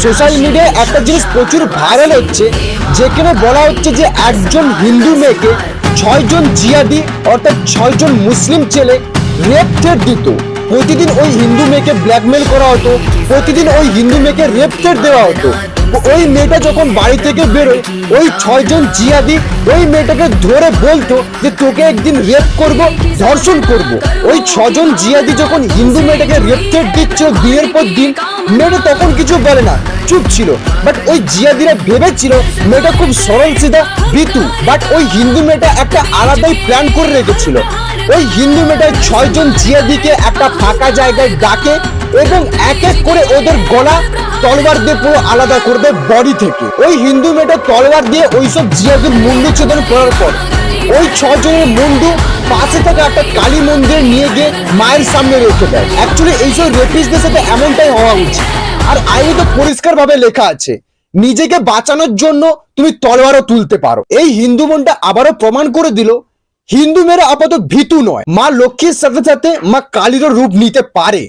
Social মিডিয়ায় একটা জিনিস প্রচুর ভাইরাল হচ্ছে, যেখানে বলা হচ্ছে যে একজন হিন্দু মেয়েকে 6জন জিহাদি অর্থাৎ 6জন মুসলিম ছেলে রেপ থ্রেট দিত। প্রতিদিন ওই হিন্দু মেয়েকে ব্ল্যাকমেল করা হতো, প্রতিদিন ওই হিন্দু মেয়েকে রেপ থ্রেট দেওয়া হতো। ওই মেয়েটা যখন বাড়ি থেকে বেরোয়, ওই 6জন জিহাদি ওই মেয়েটাকে ধরে বলতো যে তোকে একদিন রেপ করব, ধর্ষণ করব। ওই 6জন জিহাদি যখন হিন্দু মেয়েটাকে রেপ থ্রেট দিচ্ছিল দিনের পর দিন, মেয়েটা তখন কিছু বলে না, চুপ ছিল। বাট ওই জিহাদিরা ভেবেছিল মেয়েটা খুব সরল সিধা ভীতু। বাট ওই হিন্দু মেয়েটা একটা আলাদাই প্ল্যান করে রেখেছিল। ওই হিন্দু মেয়েটা 6জন জিহাদিকে একটা ফাঁকা জায়গায় ডাকে এবং এক এক করে ওদের গলা তলোয়ার দিয়ে পুরো আলাদা করে দেয় বডি থেকে। ওই হিন্দু মেয়েটা তলোয়ার দিয়ে ওইসব জিহাদির মুন্ডু ছেদন করার পর ওই 6জনের মুন্ডু পাশে থাকা একটা কালী মন্দিরে নিয়ে গিয়ে মায়ের সামনে রেখে দেয়। অ্যাকচুয়ালি এইসব রেপিস্টদের সাথে এমনটাই হওয়া উচিত। আর আইনে তো পরিষ্কার ভাবে লেখা আছে, নিজেকে বাঁচানোর জন্য তুমি তলোয়ারও তুলতে পারো। এই হিন্দু বোনটা আবারও প্রমাণ করে দিল হিন্দু মেয়েরা আপাতত ভীতু নয়, মা লক্ষ্মীর সাথে সাথে মা কালীরও রূপ নিতে পারে।